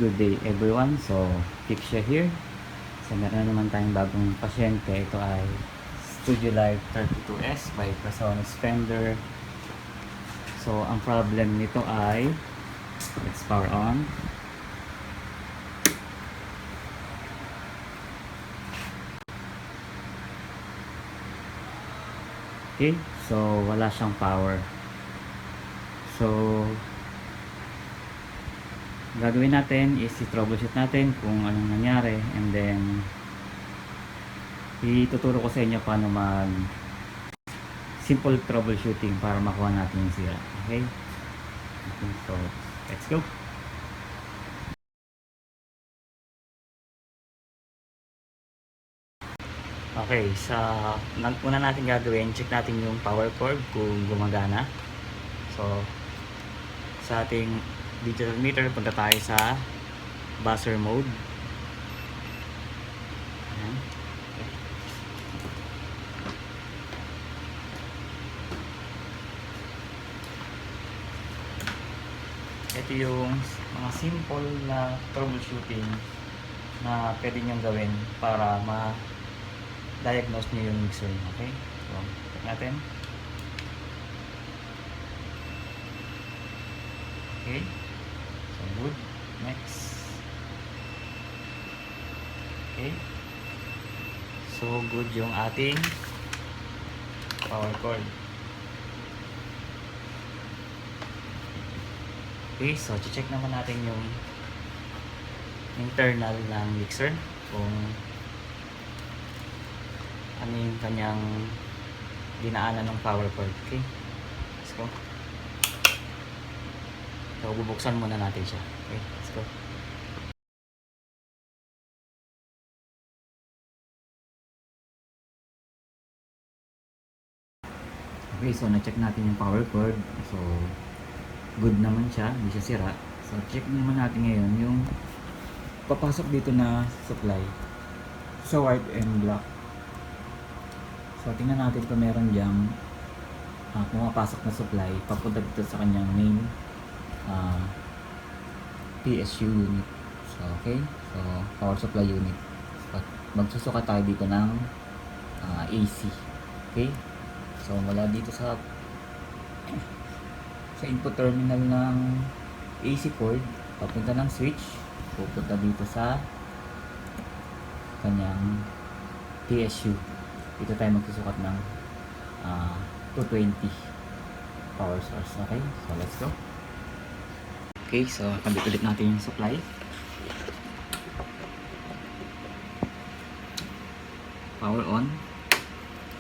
Good day everyone. So, Kiksha here. So, meron na naman tayong bagong pasyente. Ito ay Studio Live 32S by Presonus Fender. So, ang problem nito ay, let's power on. Okay, so wala siyang power. So, gagawin natin is i-troubleshoot natin kung anong nangyari, and then ituturo ko sa inyo paano mag simple troubleshooting para makuha natin yung sira. Okay, so let's go. Okay, sa una natin gagawin, check natin yung power cord kung gumagana. So sa ating digital meter, punta tayo sa buzzer mode. Ayan. Ito yung mga simple na troubleshooting na pwede nyo gawin para ma-diagnose nyo yung mixer. Okay, so check natin. Okay, so good. Next. Okay, so good yung ating power cord. Okay, so check naman natin yung internal ng mixer kung ano yung kanyang dinaanan ng power cord. Okay, let's go. So bubuksan muna natin siya. Okay, let's go. Okay, so na-check natin yung power cord. So good naman siya, hindi siya sira. So check naman natin ngayon yung papasok dito na supply sa white and black. So tingnan natin kung meron diyang pumapasok na supply papunta dito sa kanyang main PSU unit. So okay, so power supply unit. So, magsusuka tayo dito ng AC. Okay, so mula dito sa input terminal ng AC cord, papunta ng switch, pupunta dito sa kanyang PSU. Dito tayo magsusukat ng 220 power source. Okay, so let's go. Okay, so kabit ulit natin yung supply. Power on.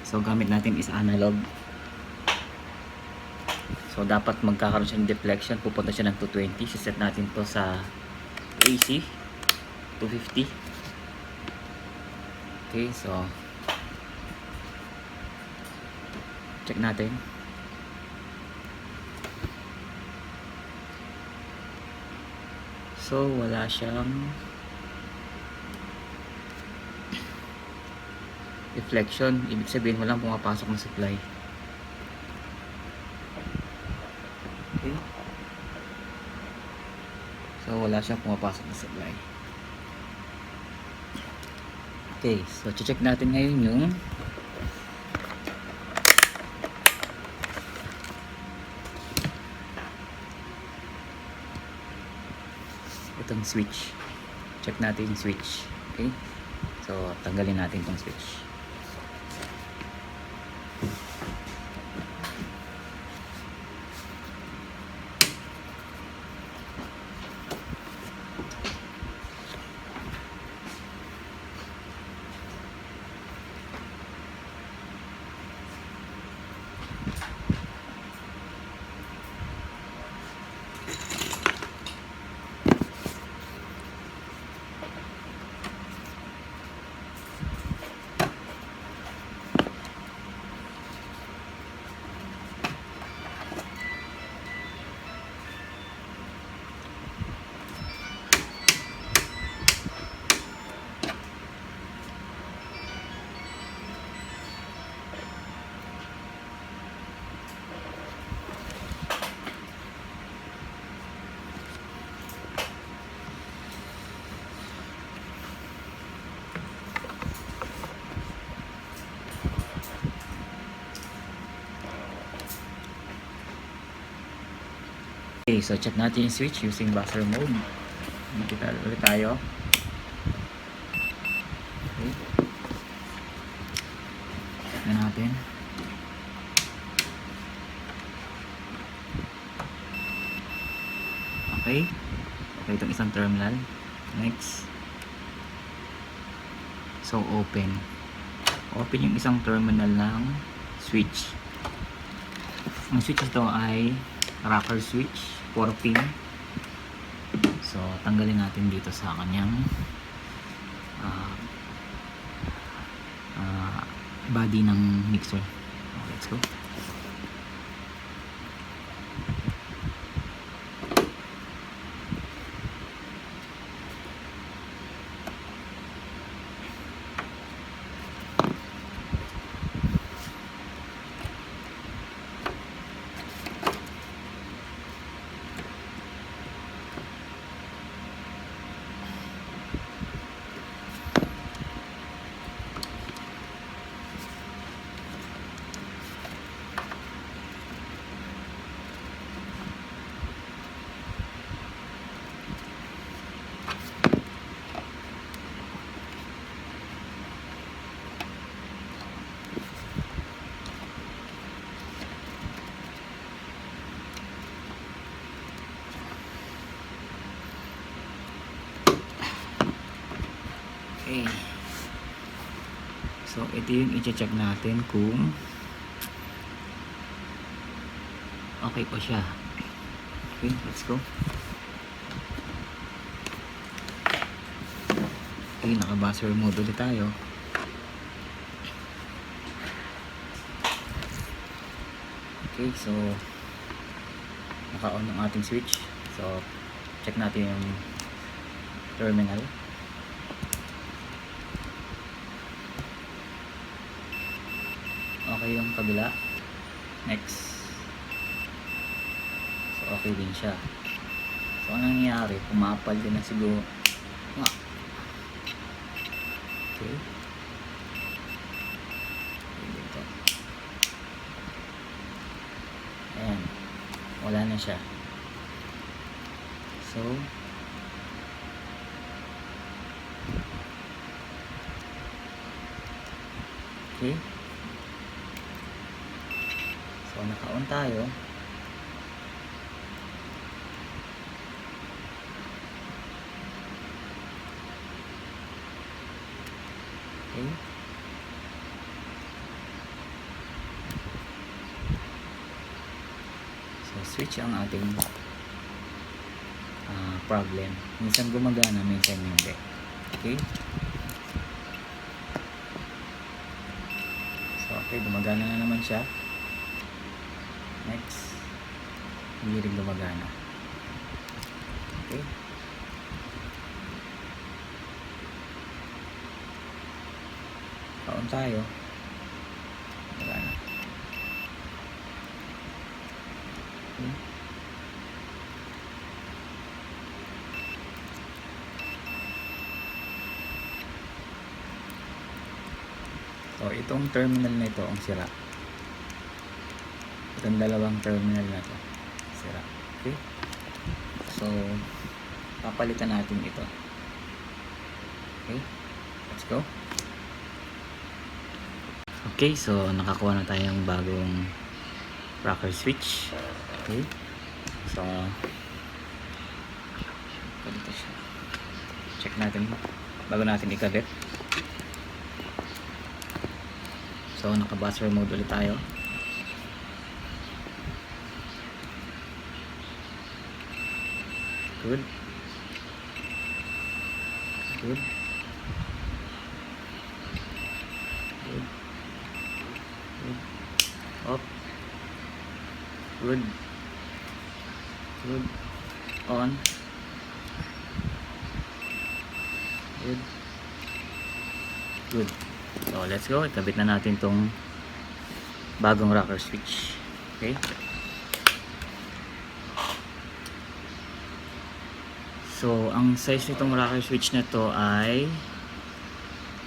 So gamit natin is analog. So dapat magkakaroon siya ng deflection, pupunta siya ng 220. Siset natin to sa AC 250. Okay, so check natin. So wala siyang deflection, ibig sabihin walang pumapasok na supply. Okay, so wala siyang pumapasok na supply. Okay, so check natin ngayon yung itong switch. Check natin yung switch. Okay, so tanggalin natin itong switch. Okay, so check natin yung switch using buzzer mode. Dito ulit tayo. Okay. Check na natin. Okay. Okay, itong isang terminal. Next. So, open. Open yung isang terminal ng switch. Ang switch ito ay rocker switch, 4 pin. So, tanggalin natin dito sa kanyang body ng mixer. Okay, let's go. Okay. So, ito yung i-check natin kung okay pa siya. Okay, let's go. Okay, naka-buzzer mode ulit tayo. Okay, so naka-on ang ating switch. So, check natin yung terminal. Okay yung kabila. Next. So, okay din siya. So, anong nangyayari? Pumapal din na siguro. Okay. Dito. Ayan. Wala na siya. So, okay. So, naka-on tayo. Okay. So, switch ang ating problem. Minsan gumagana, minsan hindi. Okay. So, okay. Gumagana na naman siya. Next. Hindi rin gumagana. Okay. Kaon tayo. Gumagana. Okay. So, itong terminal na ito ang sira. Itong dalawang terminal na ito sira. Okay. So, papalitan natin ito. Okay. Let's go. Okay. So, nakakuha na tayong bagong rocker switch. Okay. So, dito siya. Check natin bago natin ikabit. So, naka-buzzer mode ulit tayo. Good. Good. Good. Good. Up. Good. Good. On. Good. Good. So, let's go. Ikabit na natin tong bagong rocker switch. Okay. So, ang size nitong rocker switch na to ay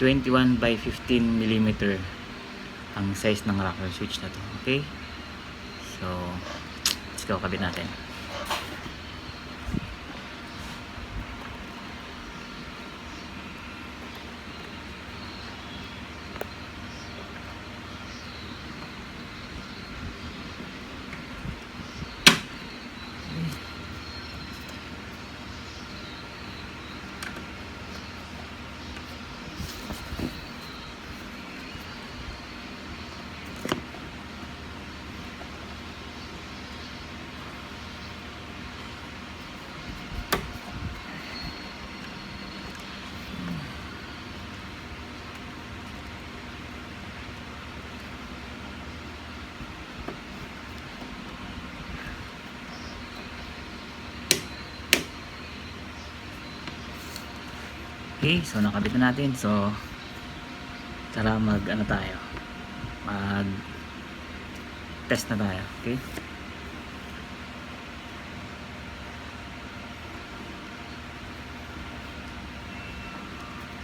21 by 15 mm ang size ng rocker switch na to. Okay. So, let's go. Kabit natin. Okay, so nakabit na natin. So tara mag ano tayo, mag test na tayo. Okay,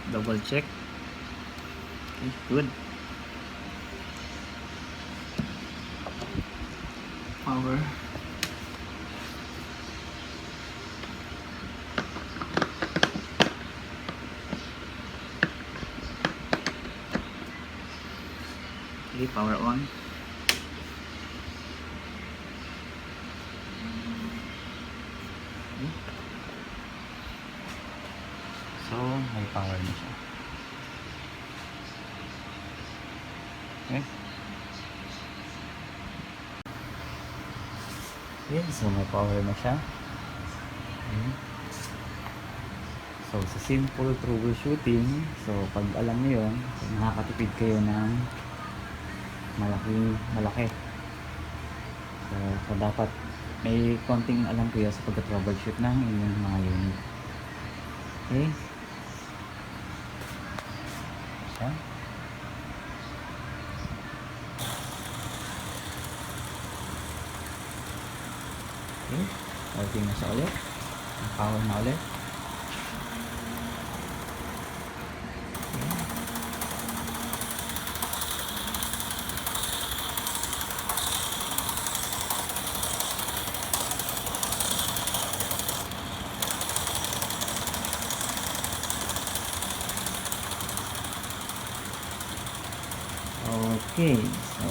double check. Okay, good. Power. Okay, power on. Okay. So may power na siya. Okay. Okay, so may power na siya. Okay. So sa simple troubleshooting, so pag alam niyo yun, so nakakatipid kayo ng malaki. So dapat may konting alam kayo sa pag-troubleshoot ng inyong mga unit. Okay. Siya. Okay. Working na siya ulit. Power na ulit. Okay, so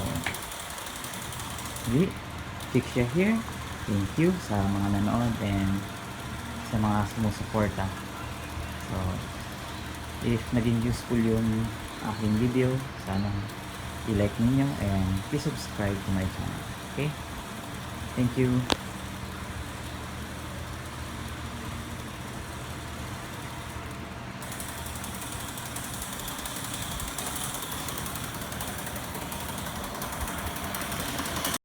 fix siya here. Thank you sa mga nanood and sa mga sumusuporta. So if naging useful yung aking video, sana i-like ninyo and please subscribe to my channel. Okay, thank you.